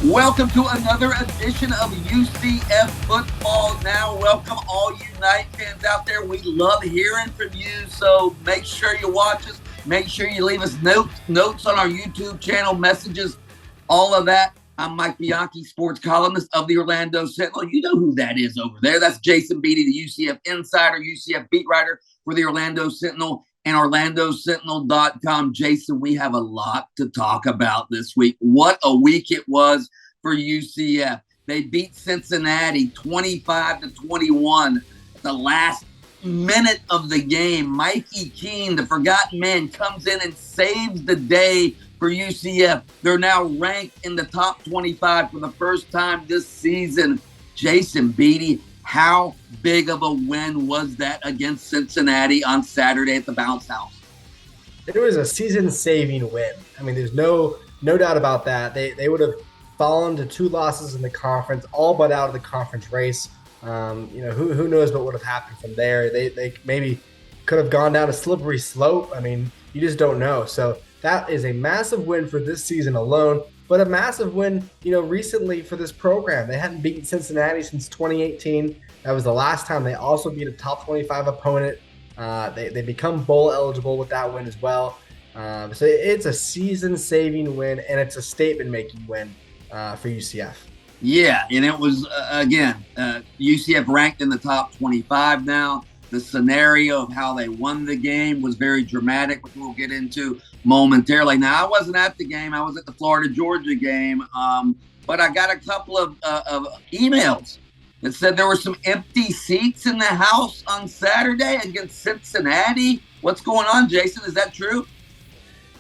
Welcome to another edition of UCF Football Now. Welcome all you Knight fans out there. We love hearing from you, so make sure you watch us. Make sure you leave us notes on our YouTube channel, messages, all of that. I'm Mike Bianchi, sports columnist of the Orlando Sentinel. You know who that is over there. That's Jason Beede, the UCF insider, UCF beat writer for the Orlando Sentinel and OrlandoSentinel.com. Jason, we have a lot to talk about this week. What a week it was for UCF. They beat Cincinnati 25-21 at the last minute of the game. Mikey Keene, the forgotten man, comes in and saves the day for UCF. They're now ranked in the top 25 for the first time this season. Jason Beede, how big of a win was that against Cincinnati on Saturday at the Bounce House? It was a season-saving win. I mean, there's no doubt about that. They would have fallen to 2 losses in the conference, all but out of the conference race. Who knows what would have happened from there? They maybe could have gone down a slippery slope. I mean, you just don't know. So that is a massive win for this season alone, but a massive win, recently for this program. They hadn't beaten Cincinnati since 2018. That was the last time. They also beat a top 25 opponent. They become bowl eligible with that win as well. So it's a season-saving win, and it's a statement-making win for UCF. Yeah, and it was, UCF ranked in the top 25 now. The scenario of how they won the game was very dramatic, which we'll get into momentarily. Now, I wasn't at the game. I was at the Florida-Georgia game, but I got a couple of emails that said there were some empty seats in the house on Saturday against Cincinnati. What's going on, Jason? Is that true?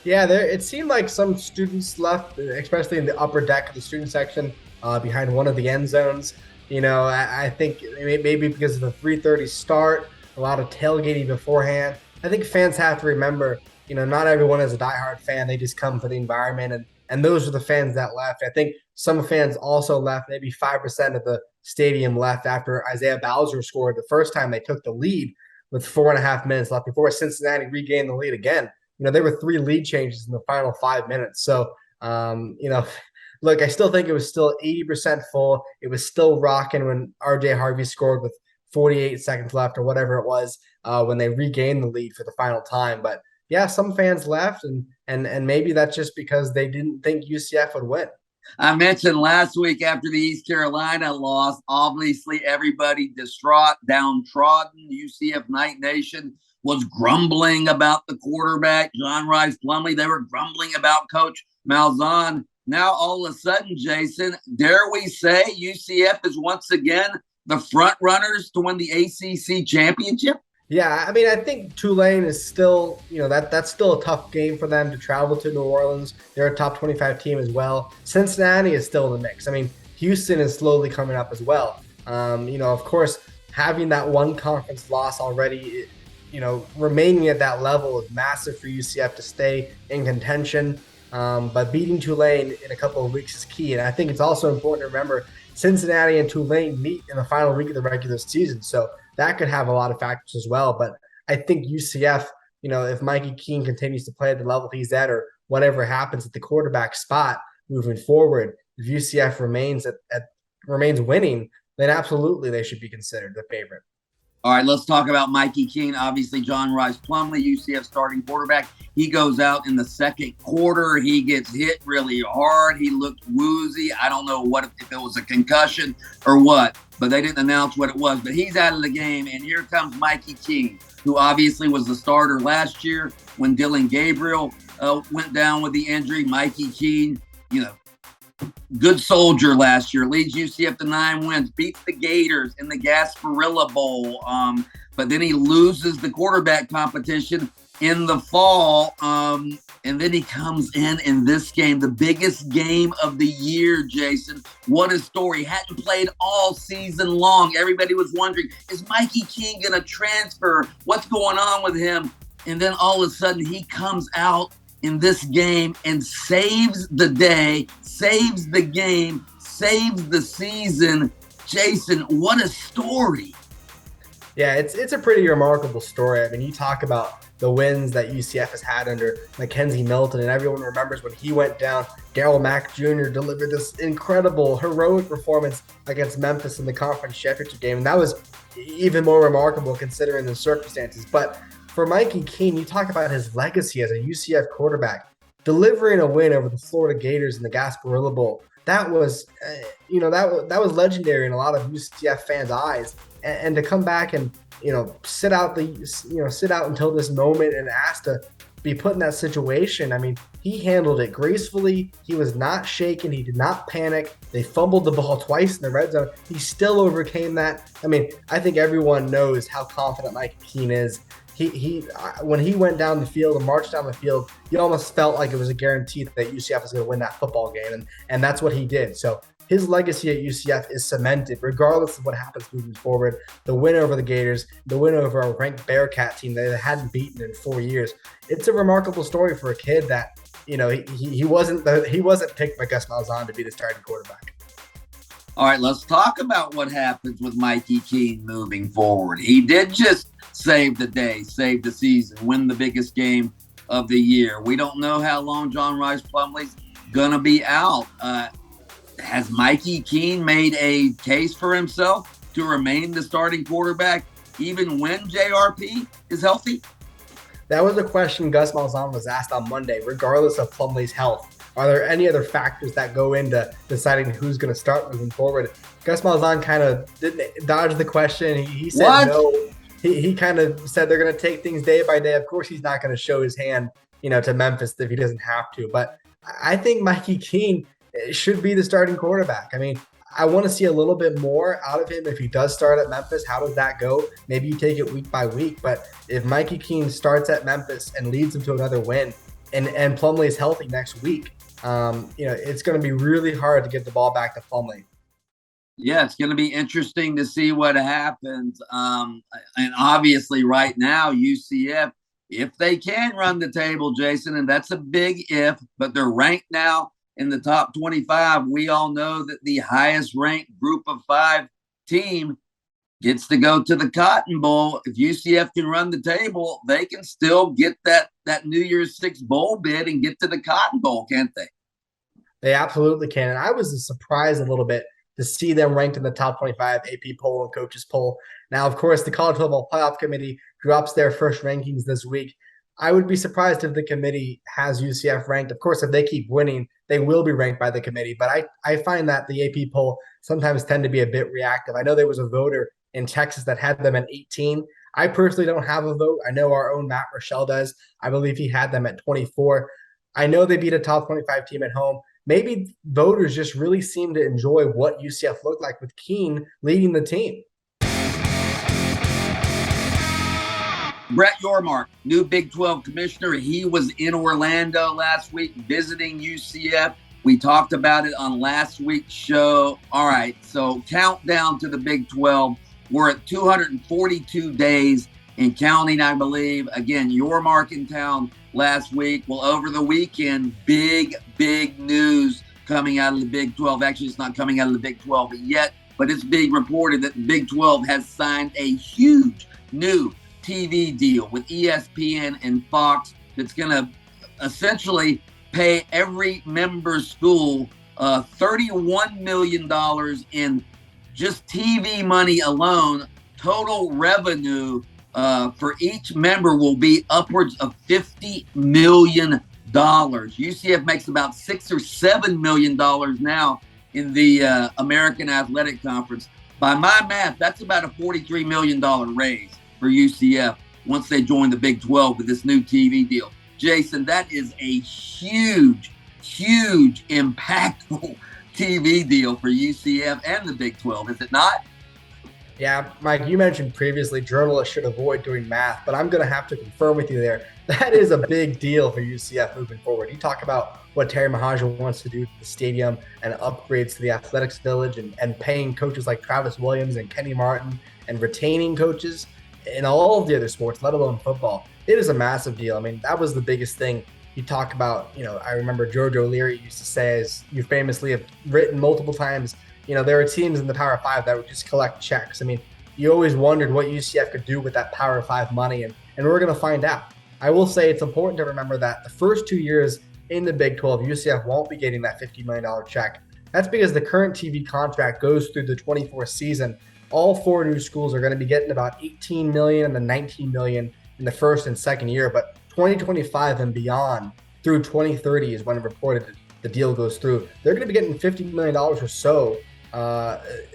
Yeah, it seemed like some students left, especially in the upper deck of the student section behind one of the end zones. I think maybe because of the 3:30 start, a lot of tailgating beforehand. I think fans have to remember, not everyone is a diehard fan. They just come for the environment, and those are the fans that left. I think some fans also left. Maybe 5% of the stadium left after Isaiah Bowser scored the first time they took the lead with 4.5 minutes left before Cincinnati regained the lead again. There were 3 lead changes in the final 5 minutes. So, look, I still think it was still 80% full. It was still rocking when RJ Harvey scored with 48 seconds left or whatever it was when they regained the lead for the final time. But yeah, some fans left, and maybe that's just because they didn't think UCF would win. I mentioned last week after the East Carolina loss, obviously everybody distraught, downtrodden. UCF Knight Nation was grumbling about the quarterback, John Rice Plumlee. They were grumbling about Coach Malzahn. Now, all of a sudden, Jason, dare we say UCF is once again the front runners to win the ACC championship? Yeah, I mean, I think Tulane is still, that's still a tough game for them to travel to New Orleans. They're a top 25 team as well. Cincinnati is still in the mix. I mean, Houston is slowly coming up as well. Of course, having that one conference loss already, remaining at that level is massive for UCF to stay in contention. But beating Tulane in a couple of weeks is key. And I think it's also important to remember Cincinnati and Tulane meet in the final week of the regular season. So that could have a lot of factors as well. But I think UCF, if Mikey Keene continues to play at the level he's at, or whatever happens at the quarterback spot moving forward, if UCF remains winning, then absolutely they should be considered the favorite. All right, let's talk about Mikey Keene. Obviously, John Rice Plumlee, UCF starting quarterback. He goes out in the second quarter. He gets hit really hard. He looked woozy. I don't know if it was a concussion or what, but they didn't announce what it was. But he's out of the game, and here comes Mikey Keene, who obviously was the starter last year when Dylan Gabriel went down with the injury. Mikey Keene, good soldier last year, leads UCF to 9 wins, beats the Gators in the Gasparilla Bowl. But then he loses the quarterback competition in the fall. And then he comes in this game, the biggest game of the year, Jason. What a story. Hadn't played all season long. Everybody was wondering, is Mikey Keene going to transfer? What's going on with him? And then all of a sudden he comes out in this game and saves the day, saves the game, saves the season. Jason, what a story. Yeah, it's a pretty remarkable story. I mean, you talk about the wins that UCF has had under Mackenzie Milton, and everyone remembers when he went down. Darryl Mack Jr. delivered this incredible, heroic performance against Memphis in the conference championship game, and that was even more remarkable considering the circumstances. But for Mikey Keene, you talk about his legacy as a UCF quarterback, delivering a win over the Florida Gators in the Gasparilla Bowl. That was, that was legendary in a lot of UCF fans' eyes, and to come back and sit out until this moment and ask to be put in that situation. I mean, he handled it gracefully. He was not shaken. He did not panic. They fumbled the ball twice in the red zone. He still overcame that. I mean, I think everyone knows how confident Mike Keene is. He when he went down the field and marched down the field, you almost felt like it was a guarantee that UCF was going to win that football game, and that's what he did. So his legacy at UCF is cemented, regardless of what happens moving forward. The win over the Gators, the win over a ranked Bearcat team that they hadn't beaten in 4 years. It's a remarkable story for a kid that he wasn't picked by Gus Malzahn to be the starting quarterback. All right, let's talk about what happens with Mikey Keene moving forward. He did just save the day, save the season, win the biggest game of the year. We don't know how long John Rice Plumlee's going to be out. Has Mikey Keene made a case for himself to remain the starting quarterback even when JRP is healthy? That was a question Gus Malzahn was asked on Monday, regardless of Plumlee's health. Are there any other factors that go into deciding who's going to start moving forward? Gus Malzahn kind of didn't dodge the question. He said what? No. He kind of said they're going to take things day by day. Of course, he's not going to show his hand, to Memphis if he doesn't have to. But I think Mikey Keene should be the starting quarterback. I mean, I want to see a little bit more out of him if he does start at Memphis. How does that go? Maybe you take it week by week. But if Mikey Keene starts at Memphis and leads him to another win, and Plumlee is healthy next week, it's going to be really hard to get the ball back to Plumlee. Yeah, it's going to be interesting to see what happens. And obviously right now, UCF, if they can run the table, Jason, and that's a big if, but they're ranked now in the top 25. We all know that the highest ranked group of 5 team gets to go to the Cotton Bowl. If UCF can run the table, they can still get that New Year's Six bowl bid and get to the Cotton Bowl, can't they? They absolutely can. And I was surprised a little bit to see them ranked in the top 25 AP poll and coaches poll. Now, of course, the College Football Playoff Committee drops their first rankings this week. I would be surprised if the committee has UCF ranked. Of course, if they keep winning, they will be ranked by the committee. But I find that the AP poll sometimes tend to be a bit reactive. I know there was a voter in Texas that had them at 18. I personally don't have a vote. I know our own Matt Rochelle does. I believe he had them at 24. I know they beat a top 25 team at home. Maybe voters just really seem to enjoy what UCF looked like with Keene leading the team. Brett Yormark, new Big 12 commissioner. He was in Orlando last week visiting UCF. We talked about it on last week's show. All right, so countdown to the Big 12. We're at 242 days and counting, I believe. Again, Yormark in town last week. Well, over the weekend, big news coming out of the Big 12. Actually, it's not coming out of the Big 12 yet, but it's being reported that the Big 12 has signed a huge new TV deal with ESPN and Fox that's going to essentially pay every member school $31 million in just TV money alone. Total revenue for each member will be upwards of $50 million. UCF makes about $6 or $7 million now in the American Athletic Conference. By my math, that's about a $43 million raise for UCF once they join the Big 12 with this new TV deal. Jason, that is a huge, impactful TV deal for UCF and the Big 12, is it not? Yeah, Mike, you mentioned previously journalists should avoid doing math, but I'm going to have to confirm with you there. That is a big deal for UCF moving forward. You talk about what Terry Mahaja wants to do to the stadium and upgrades to the athletics village and paying coaches like Travis Williams and Kenny Martin and retaining coaches in all of the other sports, let alone football. It is a massive deal. I mean, that was the biggest thing. You talk about, I remember George O'Leary used to say, as you famously have written multiple times, there are teams in the Power 5 that would just collect checks. I mean, you always wondered what UCF could do with that Power 5 money, and we're going to find out. I will say it's important to remember that the first 2 years in the Big 12, UCF won't be getting that $50 million check. That's because the current TV contract goes through the 24th season. All four new schools are going to be getting about $18 million and then $19 million in the first and second year. But 2025 and beyond through 2030 is when reported the deal goes through. They're going to be getting $50 million or so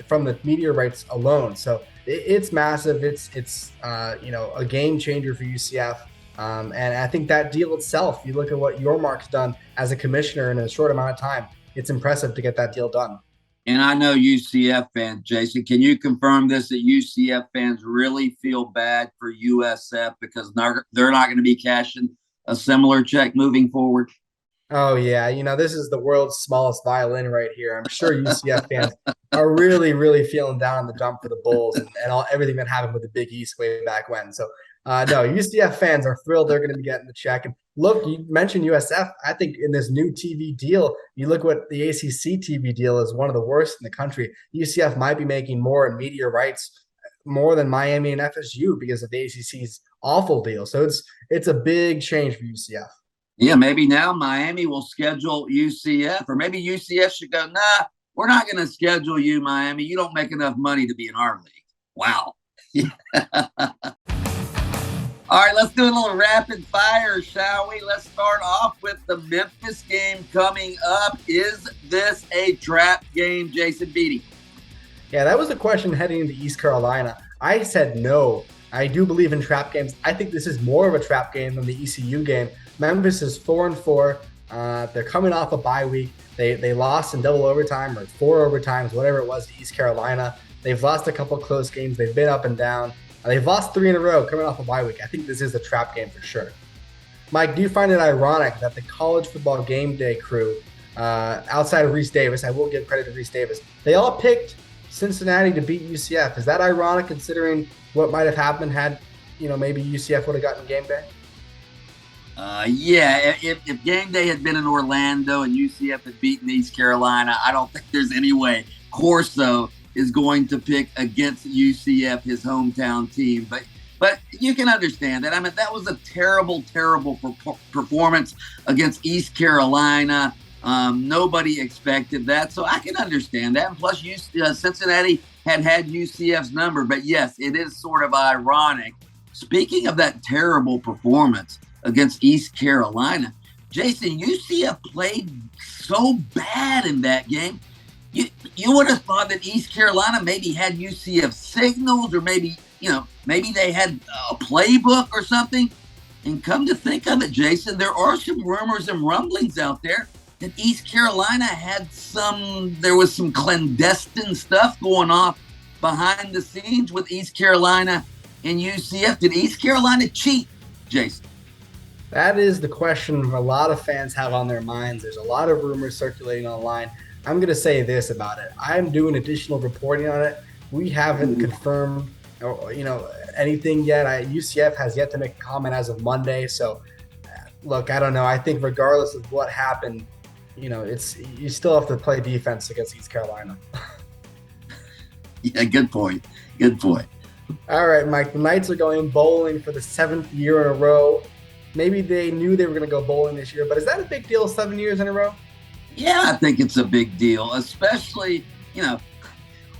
from the media rights alone. So it's massive. It's a game changer for UCF. And I think that deal itself, you look at what Yormark's done as a commissioner in a short amount of time, it's impressive to get that deal done. And I know UCF fans, Jason, can you confirm this, that UCF fans really feel bad for USF because they're not going to be cashing a similar check moving forward? Oh, yeah. This is the world's smallest violin right here. I'm sure UCF fans are really, really feeling down in the dump for the Bulls and everything that happened with the Big East way back when. So, no, UCF fans are thrilled they're going to be getting the check. And look, you mentioned USF. I think in this new TV deal, you look what the ACC TV deal is, one of the worst in the country. UCF might be making more in media rights, more than Miami and FSU because of the ACC's awful deal. So it's a big change for UCF. Yeah, maybe now Miami will schedule UCF, or maybe UCF should go, nah, we're not going to schedule you, Miami. You don't make enough money to be in our league. Wow. All right, let's do a little rapid fire, shall we? Let's start off with the Memphis game coming up. Is this a trap game, Jason Beede? Yeah, that was the question heading into East Carolina. I said no. I do believe in trap games. I think this is more of a trap game than the ECU game. Memphis is 4-4. They're coming off a bye week. They lost in double overtime or 4 overtimes, whatever it was, to East Carolina. They've lost a couple close games. They've been up and down. They've lost 3 in a row coming off a bye week. I think this is a trap game for sure. Mike, do you find it ironic that the college football game day crew, outside of Reese Davis, I will give credit to Reese Davis, they all picked Cincinnati to beat UCF? Is that ironic considering what might have happened had, maybe UCF would have gotten game day? Yeah, if game day had been in Orlando and UCF had beaten East Carolina, I don't think there's any way Corso is going to pick against UCF, his hometown team. But you can understand that. I mean, that was a terrible, terrible performance against East Carolina. Nobody expected that, so I can understand that. And plus, Cincinnati had UCF's number. But yes, it is sort of ironic. Speaking of that terrible performance against East Carolina, Jason, UCF played so bad in that game. You would have thought that East Carolina maybe had UCF signals, or maybe they had a playbook or something. And come to think of it, Jason, there are some rumors and rumblings out there that East Carolina there was some clandestine stuff going on behind the scenes with East Carolina and UCF. Did East Carolina cheat, Jason? That is the question a lot of fans have on their minds. There's a lot of rumors circulating online. I'm going to say this about it. I'm doing additional reporting on it. We haven't confirmed, anything yet. UCF has yet to make a comment as of Monday. So, look, I don't know. I think regardless of what happened, you still have to play defense against East Carolina. Yeah, good point. Good point. All right, Mike. The Knights are going bowling for the 7th year in a row. Maybe they knew they were going to go bowling this year, but is that a big deal, 7 years in a row? Yeah, I think it's a big deal, especially,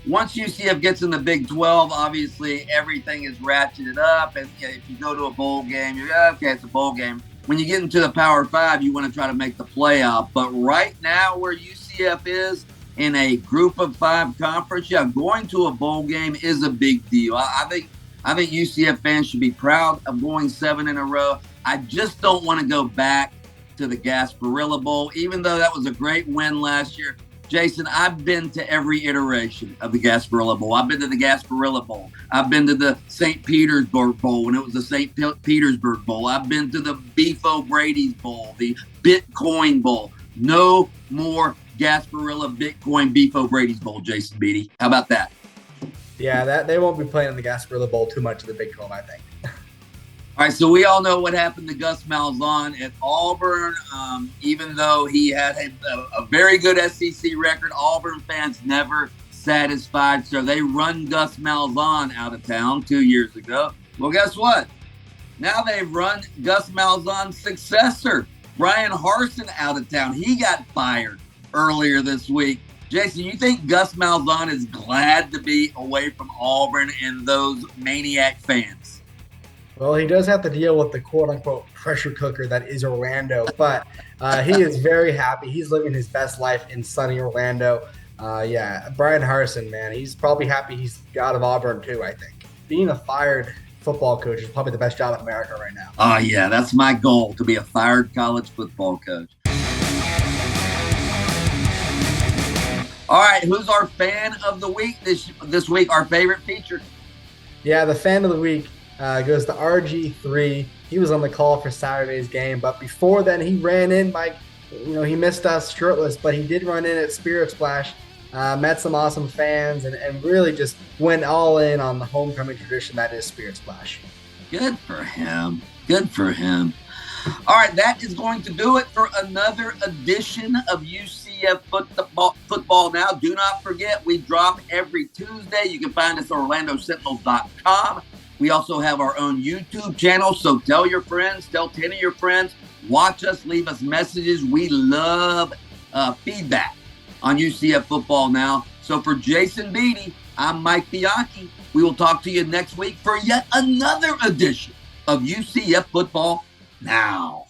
once UCF gets in the Big 12, obviously everything is ratcheted up. And if you go to a bowl game, you're okay, it's a bowl game. When you get into the Power 5, you want to try to make the playoff. But right now where UCF is in a group of 5 conference, going to a bowl game is a big deal. I think UCF fans should be proud of going 7 in a row. I just don't want to go back to the Gasparilla Bowl, even though that was a great win last year. Jason, I've been to every iteration of the Gasparilla Bowl. I've been to the Gasparilla Bowl. I've been to the St. Petersburg Bowl when it was the St. Petersburg Bowl. I've been to the Beef O'Brady's Bowl, the Bitcoin Bowl. No more Gasparilla Bitcoin Beef O'Brady's Bowl, Jason Beede. How about that? Yeah, that they won't be playing in the Gasparilla Bowl too much of the Big 12, I think. All right, so we all know what happened to Gus Malzahn at Auburn. Even though he had a very good SEC record, Auburn fans never satisfied. So they run Gus Malzahn out of town 2 years ago. Well, guess what? Now they've run Gus Malzahn's successor, Brian Harsin, out of town. He got fired earlier this week. Jason, you think Gus Malzahn is glad to be away from Auburn and those maniac fans? Well, he does have to deal with the quote-unquote pressure cooker that is Orlando, but he is very happy. He's living his best life in sunny Orlando. Brian Harsin, man, he's probably happy he's out of Auburn too, I think. Being a fired football coach is probably the best job in America right now. Oh, yeah, that's my goal, to be a fired college football coach. All right, who's our fan of the week this week, our favorite feature? Yeah, the fan of the week goes to RG3. He was on the call for Saturday's game, but before then he ran in, Mike. He missed us shirtless, but he did run in at Spirit Splash. Met some awesome fans and really just went all in on the homecoming tradition that is Spirit Splash. Good for him. Good for him. All right, that is going to do it for another edition of UCF Football Now. Do not forget, we drop every Tuesday. You can find us at OrlandoSentinels.com. We also have our own YouTube channel, so tell your friends, tell 10 of your friends, watch us, leave us messages. We love feedback on UCF Football Now. So for Jason Beede, I'm Mike Bianchi. We will talk to you next week for yet another edition of UCF Football Now.